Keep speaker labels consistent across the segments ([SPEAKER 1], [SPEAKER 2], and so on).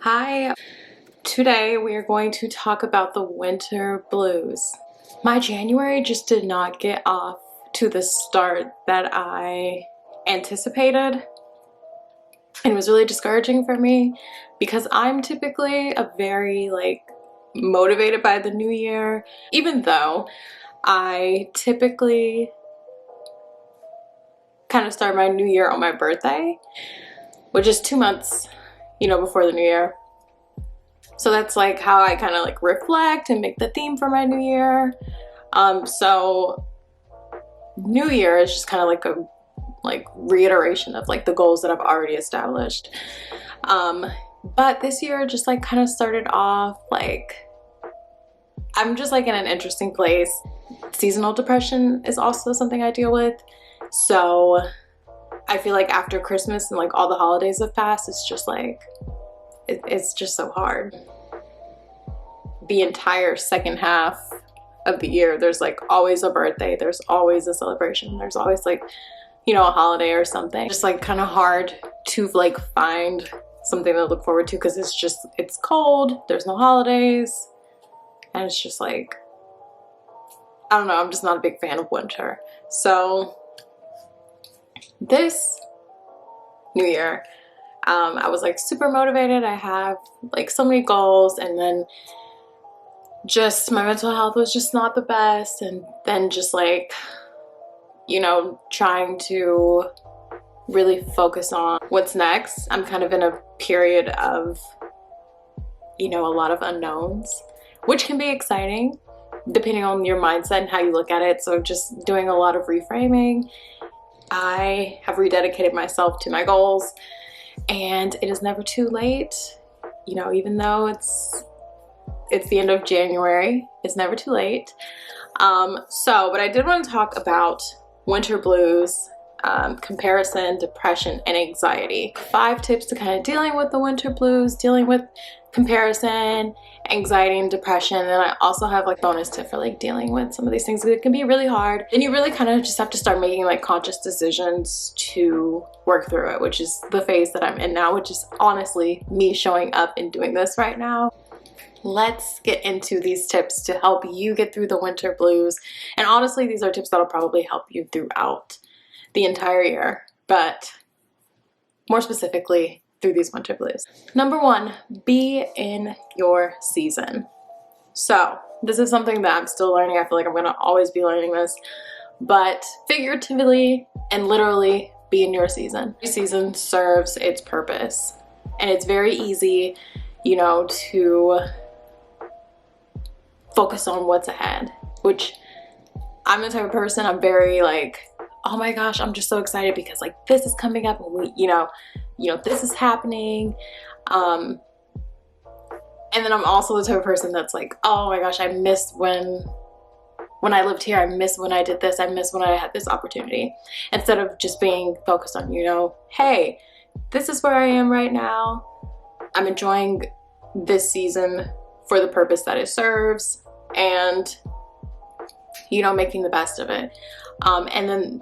[SPEAKER 1] Hi, today we are going to talk about the winter blues. My January just did not get off to the start that I anticipated, and it was really discouraging for me because I'm typically a very motivated by the new year, even though I typically kind of start my new year on my birthday, which is 2 months, before the new year. So that's like how I kind of reflect and make the theme for my new year. So new year is just kind of like a reiteration of the goals that I've already established. But this year just kind of started off I'm just in an interesting place. Seasonal depression is also something I deal with. So I feel like after Christmas and all the holidays have passed, it's just it's just so hard. The entire second half of the year, there's always a birthday, there's always a celebration, there's always a holiday or something. Just kind of hard to find something to look forward to because it's cold, there's no holidays, and it's just I don't know, I'm just not a big fan of winter. So this new year, I was super motivated. I have so many goals, and then just my mental health was just not the best, and then just trying to really focus on what's next. I'm kind of in a period of a lot of unknowns, which can be exciting depending on your mindset and how you look at it. So just doing a lot of reframing. I have rededicated myself to my goals, and it is never too late. Even though it's the end of January, it's never too late. But I did want to talk about winter blues, comparison, depression, and anxiety. 5 tips to kind of dealing with the winter blues, dealing with comparison, anxiety, and depression. And I also have bonus tip for dealing with some of these things. It can be really hard, and you really kind of just have to start making conscious decisions to work through it, which is the phase that I'm in now, which is honestly me showing up and doing this right now. Let's get into these tips to help you get through the winter blues. And honestly, these are tips that'll probably help you throughout the entire year, but more specifically through these winter blues. Number 1, be in your season. So this is something that I'm still learning. I feel like I'm gonna always be learning this, but figuratively and literally be in your season. Your season serves its purpose, and it's very easy, to focus on what's ahead, which I'm the type of person, I'm very oh my gosh, I'm just so excited because this is coming up, and we, this is happening. And then I'm also the type of person that's oh my gosh, I missed when I lived here, I missed when I did this, I missed when I had this opportunity. Instead of just being focused on, hey, this is where I am right now. I'm enjoying this season for the purpose that it serves, and making the best of it. And then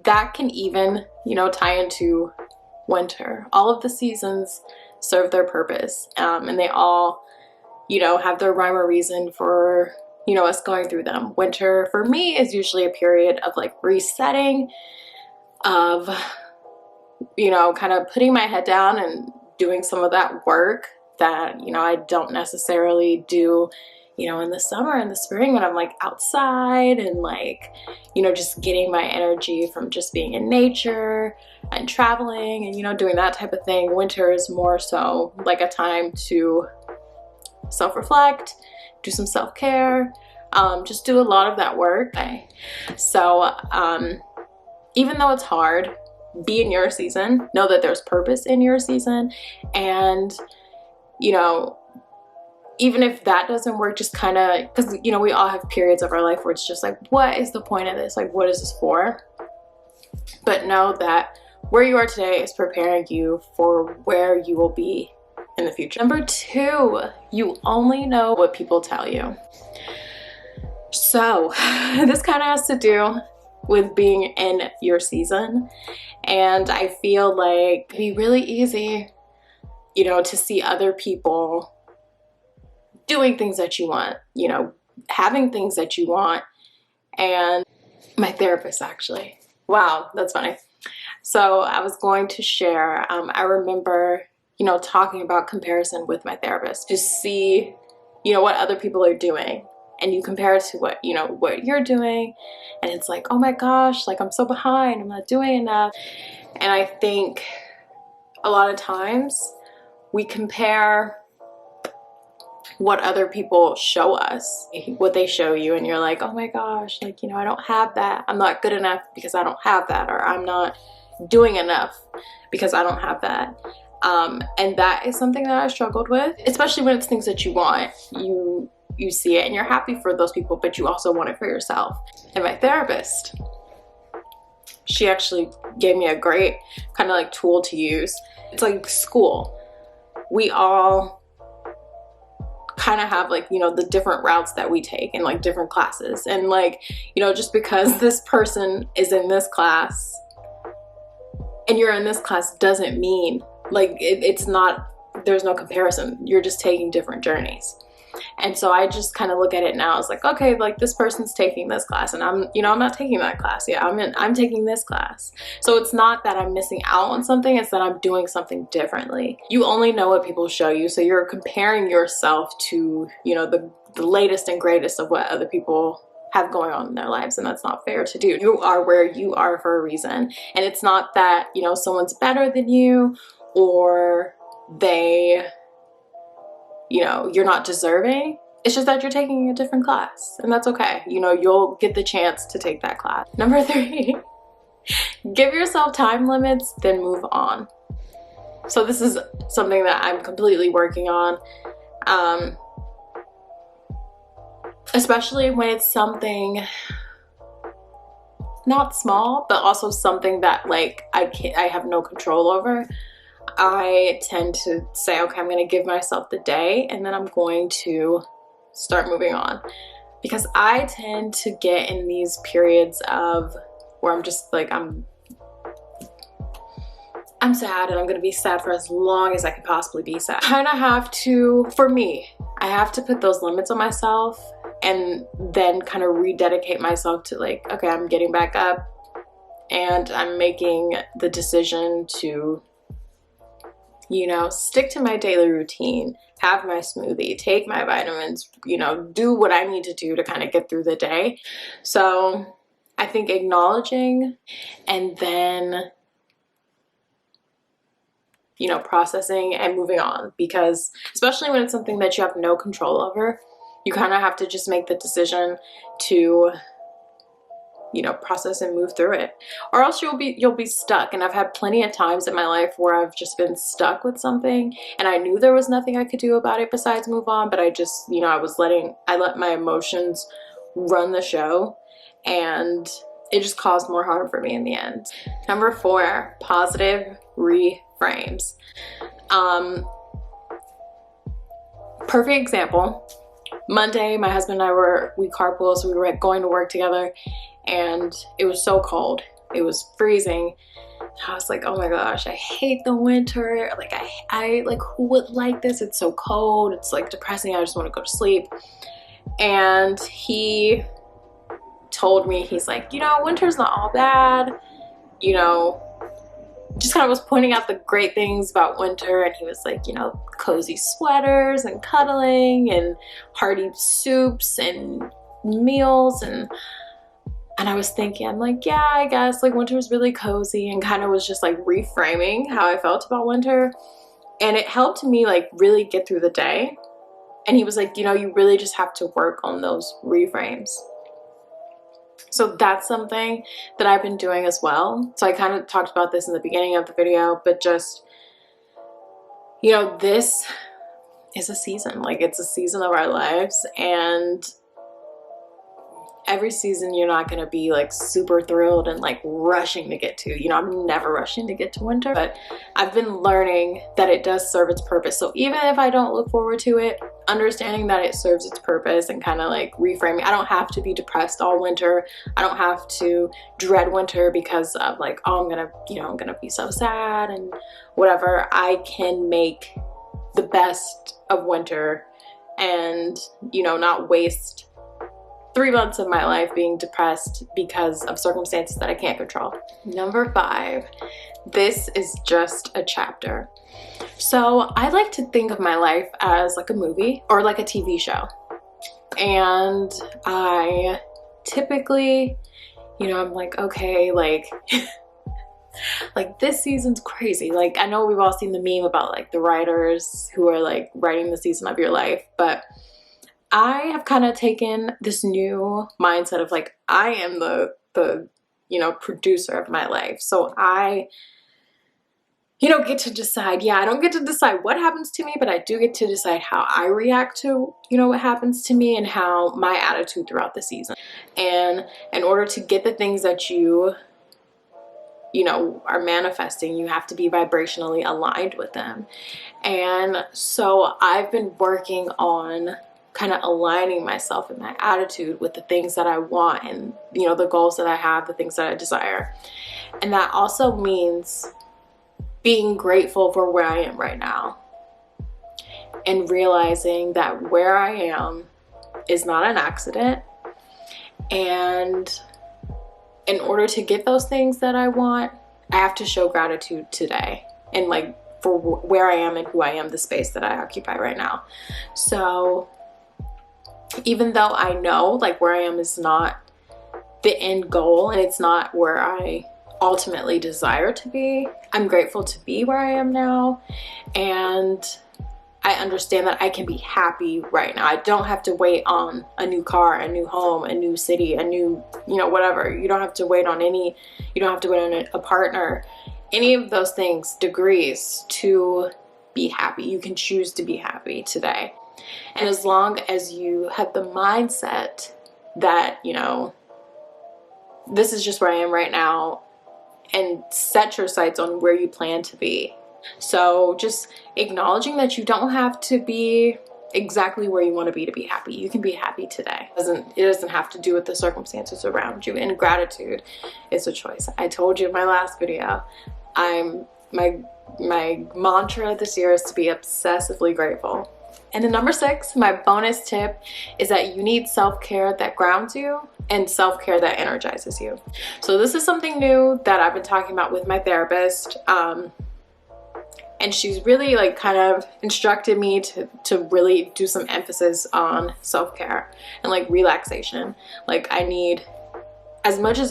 [SPEAKER 1] that can even tie into winter. All of the seasons serve their purpose, and they all have their rhyme or reason for us going through them. Winter for me is usually a period of resetting, of kind of putting my head down and doing some of that work that I don't necessarily do in the summer and the spring when I'm outside and just getting my energy from just being in nature and traveling and doing that type of thing. Winter is more so a time to self-reflect, do some self-care, just do a lot of that work. So even though it's hard, be in your season, know that there's purpose in your season, and even if that doesn't work, just kind of, because we all have periods of our life where it's just what is the point of this? What is this for? But know that where you are today is preparing you for where you will be in the future. Number 2, you only know what people tell you. So this kind of has to do with being in your season, and I feel it'd be really easy you know, to see other people doing things that you want, you know, having things that you want. And my therapist, actually, wow, that's funny. So I was going to share, I remember, you know, talking about comparison with my therapist to see, you know, what other people are doing. And you compare it to what, you know, what you're doing. And it's like, oh my gosh, like I'm so behind, I'm not doing enough. And I think a lot of times we compare what other people show us, what they show you, and you're like, oh my gosh, like, you know, I don't have that. I'm not good enough because I don't have that, or I'm not doing enough because I don't have that. And that is something that I struggled with, especially when it's things that you want. You see it and you're happy for those people, but you also want it for yourself. And my therapist, she actually gave me a great kind of like tool to use. It's like school. We all kind of have like, you know, the different routes that we take in like different classes. And like, you know, just because this person is in this class and you're in this class doesn't mean like it's not, there's no comparison. You're just taking different journeys. And so I just kind of look at it now as like, okay, like this person's taking this class and I'm, you know, I'm not taking that class. Yeah, I'm taking this class. So it's not that I'm missing out on something, it's that I'm doing something differently. You only know what people show you. So you're comparing yourself to, you know, the latest and greatest of what other people have going on in their lives, and that's not fair to do. You are where you are for a reason. And it's not that, you know, someone's better than you or they, you know, you're not deserving. It's just that you're taking a different class, and that's okay. You know, you'll get the chance to take that class. Number 3, give yourself time limits, then move on. So this is something that I'm completely working on, especially when it's something not small, but also something that like I have no control over. I tend to say, okay, I'm going to give myself the day and then I'm going to start moving on, because I tend to get in these periods of where I'm just like, I'm sad and I'm going to be sad for as long as I can possibly be sad. I kind of have to, for me, I have to put those limits on myself and then kind of rededicate myself to like, okay, I'm getting back up and I'm making the decision to, you know, stick to my daily routine, have my smoothie, take my vitamins, you know, do what I need to do to kind of get through the day. So I think acknowledging and then, you know, processing and moving on, because especially when it's something that you have no control over, you kind of have to just make the decision to, you know, process and move through it, or else you'll be stuck. And I've had plenty of times in my life where I've just been stuck with something and I knew there was nothing I could do about it besides move on, but I just, you know, I let my emotions run the show, and it just caused more harm for me in the end. Number 4, positive reframes. Perfect example. Monday, my husband and I we carpool, so we were going to work together, and it was so cold. It was freezing. I was like, oh my gosh, I hate the winter. Like I like, who would like this? It's so cold. It's like depressing. I just want to go to sleep. And he told me, he's like, you know, winter's not all bad. You know, just kind of was pointing out the great things about winter, and he was like, you know, cozy sweaters and cuddling and hearty soups and meals, and I was thinking, I'm like, yeah, I guess like winter is really cozy, and kind of was just like reframing how I felt about winter, and it helped me like really get through the day. And he was like, you know, you really just have to work on those reframes. So that's something that I've been doing as well. So I kind of talked about this in the beginning of the video, but just, you know, this is a season. Like, it's a season of our lives, and every season you're not going to be like super thrilled and like rushing to get to. You know, I'm never rushing to get to winter, but I've been learning that it does serve its purpose. So even if I don't look forward to it, understanding that it serves its purpose and kind of like reframing. I don't have to be depressed all winter. I don't have to dread winter because of like, oh, I'm gonna be so sad and whatever. I can make the best of winter and, you know, not waste 3 months of my life being depressed because of circumstances that I can't control. Number 5, this is just a chapter. So I like to think of my life as like a movie or like a TV show. And I typically, you know, I'm like, okay, like, like this season's crazy. Like, I know we've all seen the meme about like the writers who are like writing the season of your life, but I have kind of taken this new mindset of like, I am the you know, producer of my life. So I, you know, get to decide. Yeah, I don't get to decide what happens to me, but I do get to decide how I react to, you know, what happens to me and how my attitude throughout the season. And in order to get the things that you know, are manifesting, you have to be vibrationally aligned with them. And so I've been working on kind of aligning myself and my attitude with the things that I want and, you know, the goals that I have, the things that I desire. And that also means being grateful for where I am right now and realizing that where I am is not an accident. And in order to get those things that I want, I have to show gratitude today and like for where I am and who I am, the space that I occupy right now. So even though I know like where I am is not the end goal and it's not where I ultimately desire to be, I'm grateful to be where I am now. And I understand that I can be happy right now. I don't have to wait on a new car, a new home, a new city, a new, you know, whatever. You don't have to wait on any, you don't have to wait on a partner, any of those things, degrees to be happy. You can choose to be happy today. And as long as you have the mindset that, you know, this is just where I am right now, and set your sights on where you plan to be. So just acknowledging that you don't have to be exactly where you want to be happy. You can be happy today. It doesn't have to do with the circumstances around you. And gratitude is a choice. I told you in my last video, my mantra this year is to be obsessively grateful. And then number 6, my bonus tip is that you need self-care that grounds you and self-care that energizes you. So this is something new that I've been talking about with my therapist. And she's really like kind of instructed me to really do some emphasis on self-care and like relaxation. Like I need as much of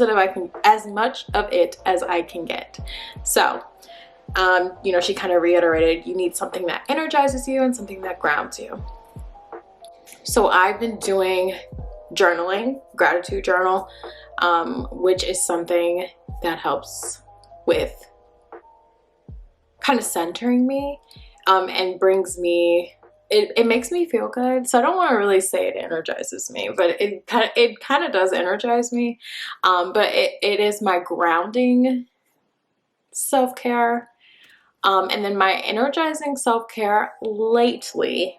[SPEAKER 1] it as I can get. So you know, she kind of reiterated, you need something that energizes you and something that grounds you. So I've been doing journaling, gratitude journal, which is something that helps with kind of centering me, and brings me, it makes me feel good. So I don't want to really say it energizes me, but it kind of does energize me. But it is my grounding self-care. And then my energizing self-care lately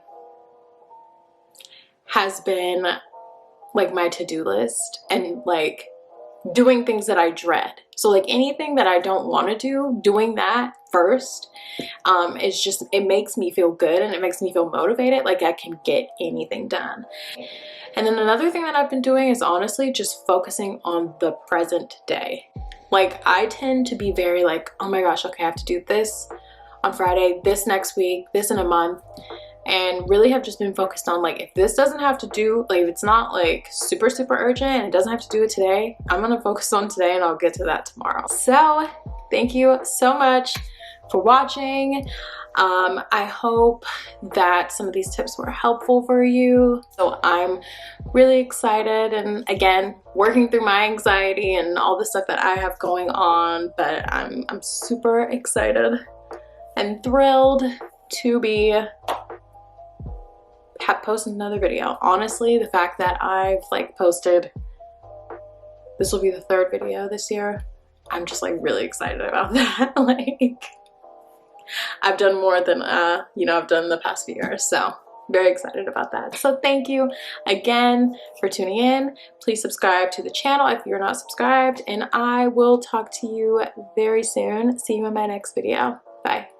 [SPEAKER 1] has been like my to-do list and like doing things that I dread. So like anything that I don't want to do, doing that first, it makes me feel good and it makes me feel motivated, like I can get anything done. And then another thing that I've been doing is honestly just focusing on the present day. Like I tend to be very like, oh my gosh, okay, I have to do this on Friday, this next week, this in a month, and really have just been focused on like, if this doesn't have to do, like if it's not like super urgent and it doesn't have to do it today, I'm gonna focus on today and I'll get to that tomorrow. So thank you so much for watching. I hope that some of these tips were helpful for you. So I'm really excited, and again, working through my anxiety and all the stuff that I have going on, but I'm super excited and thrilled to be posting another video. Honestly, the fact that I've like posted, this will be the 3rd video this year, I'm just like really excited about that. Like I've done more than you know, I've done the past few years. So very excited about that. So thank you again for tuning in. Please subscribe to the channel if you're not subscribed, and I will talk to you very soon. See you in my next video. Bye.